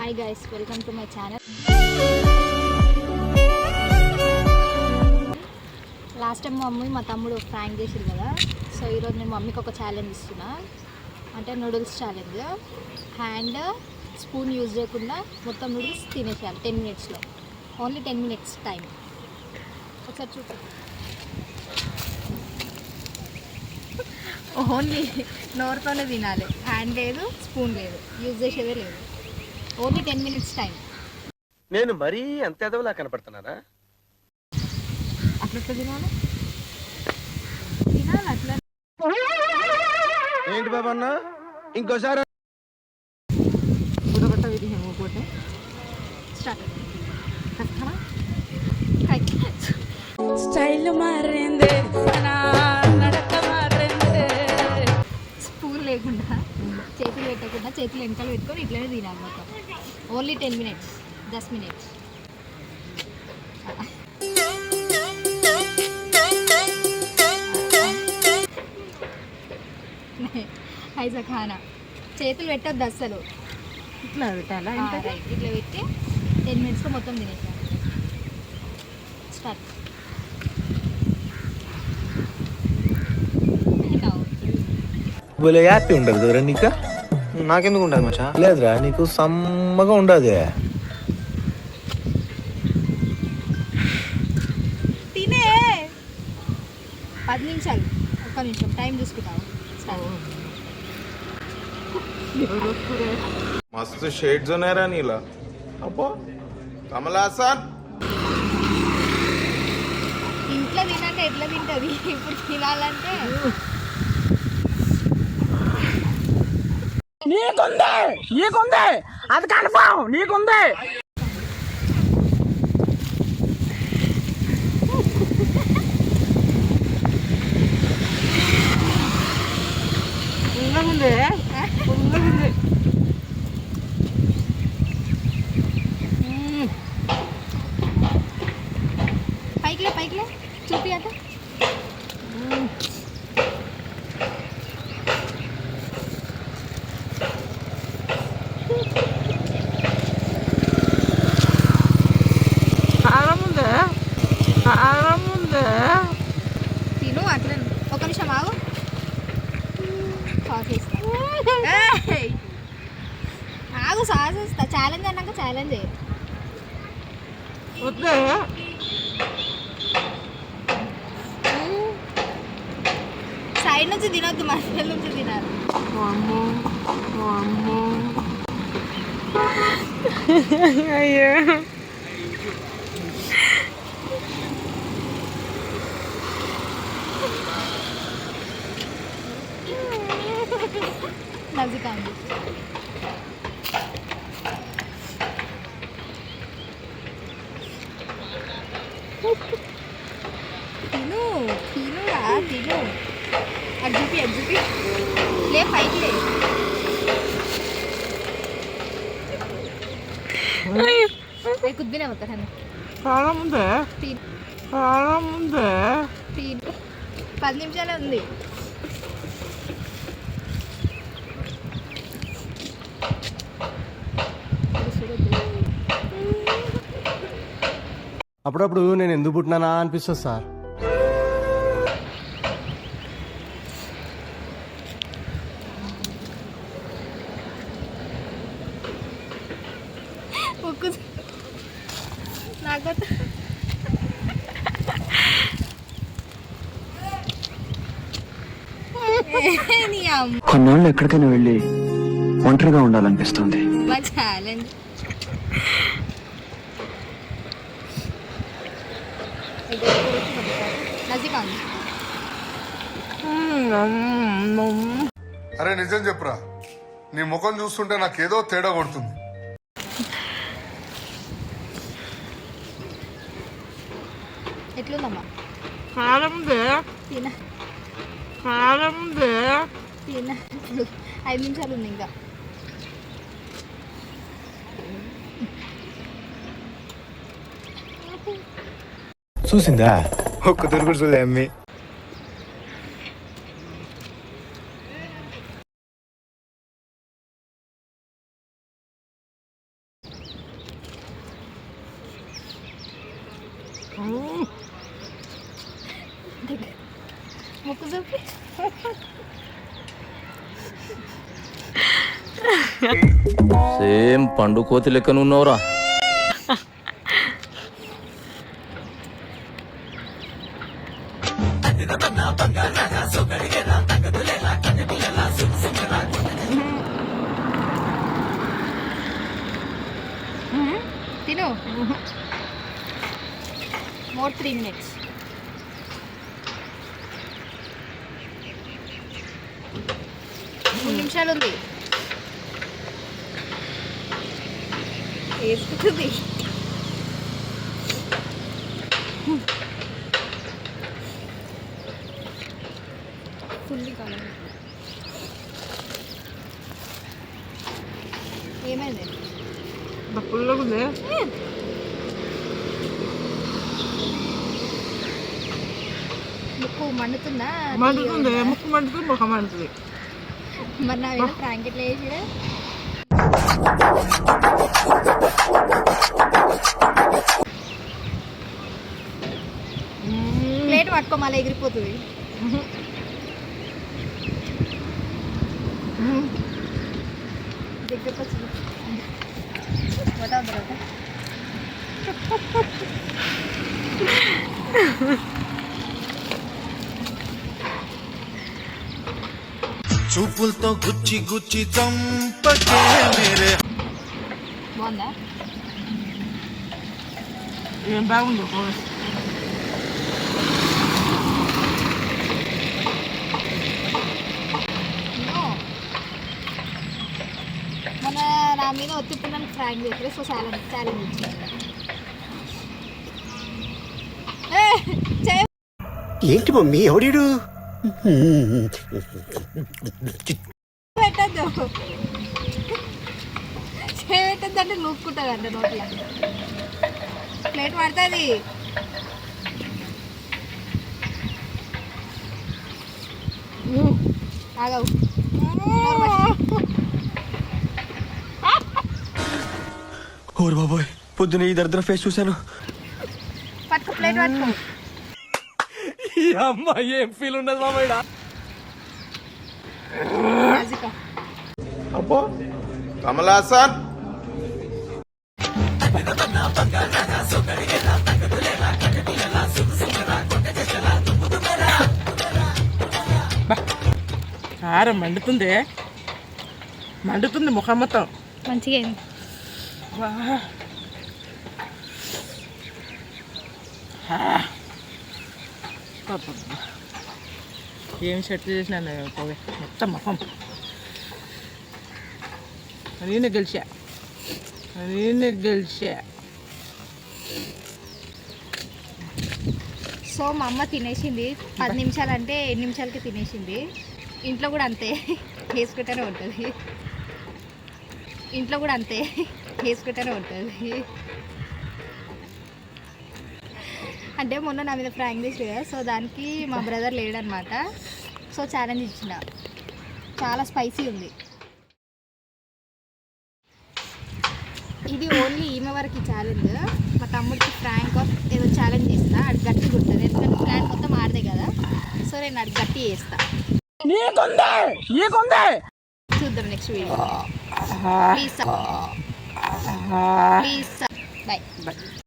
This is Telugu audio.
Hi guys, welcome to my channel. Last time మా మమ్మీ మా తమ్ముడు ఫ్రాంక్ చేసింది కదా, సో ఈరోజు నేను మమ్మీకి ఒక ఛాలెంజ్ ఇస్తున్నా. అంటే noodles challenge. Hand spoon use చేయకుండా మొత్తం నూడిల్స్ తినేసేయాలి 10 minutesలో. Only 10 minutes time. ఒకసారి చూపు. ఓన్లీ నోరుతోనే తినాలి, హ్యాండ్ లేదు, స్పూన్ లేదు, యూజ్ చేసేదే లేదు. Only 10 minutes time. నేను మరీ అంత ఎదవలా కనపడుతున్నారా? అట్లా తినాలి తినాలి అట్లా. ఏంటి బాబా అన్న, ఇంకోసారి పోతే స్టార్ట్. స్టైల్ మారింది, నడక మారింది. స్పూన్ లేకుండా, చేతులు పెట్టకుండా, చేతులు వెనకాల పెట్టుకొని ఇట్లనే తినాలి మొత్తం. Only 10 minutes, 10 minutes. హైజా ఖానా. చేతులు పెట్టద్దు అస్సలు. ఇట్లా పెట్టాలా? రైట్, ఇట్లా పెట్టి 10 minutesలో మొత్తం తినేసాను. స్టార్ట్. భలే హ్యాపీ ఉండదు కదరా నీకు? నాకెందుకు ఉండదు మచ్చా? లేదురా, నీకు సమ్మగా ఉండదు. తినే 10 నిమిషాలు, ఒక్క నిమిషం టైం చూసుకుంటావు. मस्त शेड्स नाही रा नीला. अप्पो कमला हसन. ఇంట్లో తినంటే ఎట్లా తింటుంది, ఇప్పుడు తినాలంటే నీకుంది అది కన్ఫర్మ్, నీకుంది. పైకిలే పైకిలే చూపి అట. తిను అట్లా. ఒక నిమిషం ఆగు, సాస్ వేస్తా. ఆగు, సాస్ వేస్తా. ఛాలెంజ్ అన్నాక ఛాలెంజ్ చేయ. సైడ్ నుంచి తినొద్దు, మధ్య నుంచి తినాలి. అయ్యో నవ్వుతా ఉంది. తిను తినురా, తిను. అది చూపి, అది చూపి. లే పైకి లే. కుద్దినే అవుతాను. చాలా ముందే, తిను చాలా ముందే. తిను. 10 నిమిషాలే ఉంది. అప్పుడప్పుడు నేను ఎందుకు పుట్టినానా అనిపిస్తుంది సార్. నాకు కొన్నాళ్ళు ఎక్కడికైనా వెళ్ళి ఒంటరిగా ఉండాలనిపిస్తుంది. ఛాలెంజ్. అరే నిజం చెప్పురా, నీ ముఖం చూస్తుంటే నాకేదో తేడా కొడుతుంది. ఎట్లుందమ్మా? చాలా ముందే, తిన చాలా ముందే. తిన. 5 నిమిషాలు ఉంది ఇంకా. చూసిందా? ఒక్క తిరుగుడు చూలే అమ్మి. ముక్కు చూపి. సేమ్ పండు కోతి లెక్కనున్నావురా. తిను. More 3 minutes. మూడు నిమిషాలు ఉంది. వేసుకుంటుంది. ఫుల్లీ కాలం ఏమైంది? పుల్లగా ఉంది. ముక్కు మండుతుందా? మండుతుంది, ముక్కు మండుతుంది, ముఖం మండుతుంది. మరి నా మీద ఫ్రాంక్ ఎట్లా వేసిరా? ప్లేట్ పట్టుకో, మళ్ళీ ఎగిరిపోతుంది. దగ్గరకు వచ్చింది. చూపులతో గుచ్చి గుచ్చి చంపకే మేరే. బాగుందా? ఏం బాగుందో. మన నా మీద ఒత్తిప్పున్నాను ఫ్రాంక్ చేస్తే సో ఛాలెంజ్ ఇచ్చింది. ఏంటి మమ్మీ ఎవడీడు? పెట్టద్దు, చేయట్టద్దు అంటే నూక్కుంటుంది అంట నోట్ల. ప్లేట్ పడుతుంది. ఆగవు. ఓర్ బాబోయ్, పొద్దున ఈ దరిద్ర ఫేస్ చూశాను. పట్టుకో, ప్లేట్ పట్టుకో. ఈ అమ్మాయి ఏం ఫీల్ ఉండదు మామయ్య. అబ్బో కమల్ హాసన్. కారం మండుతుంది, మండుతుంది ముఖం మొత్తం. మంచిగా అయింది. ఏం షర్ట్ చేసినా పోవే మొత్తం ముఖం. నేనే గెలిచా. సో మా అమ్మ తినేసింది. 10 నిమిషాలు అంటే 8 నిమిషాలకి తినేసింది. ఇంట్లో కూడా అంతే వేసుకుంటూనే ఉంటుంది. అంటే మొన్న నా మీద ఫ్రాంక్ చేసి కదా, సో దానికి మా బ్రదర్ లేడనమాట. సో ఛాలెంజ్ ఇచ్చిన. చాలా స్పైసీ ఉంది. ఇది ఓన్లీ ఈమె వరకు ఛాలెంజ్. మా తమ్ముడికి ఫ్రాంక్ ఆఫ్ ఏదో ఛాలెంజ్ చేస్తా, అది గట్టిగా ఉంటుంది. ఎందుకంటే ప్లాన్ మొత్తం ఆడదే కదా, సో నేను అది గట్టి చేస్తా. చూద్దాం నెక్స్ట్ వీడియో. Please bye.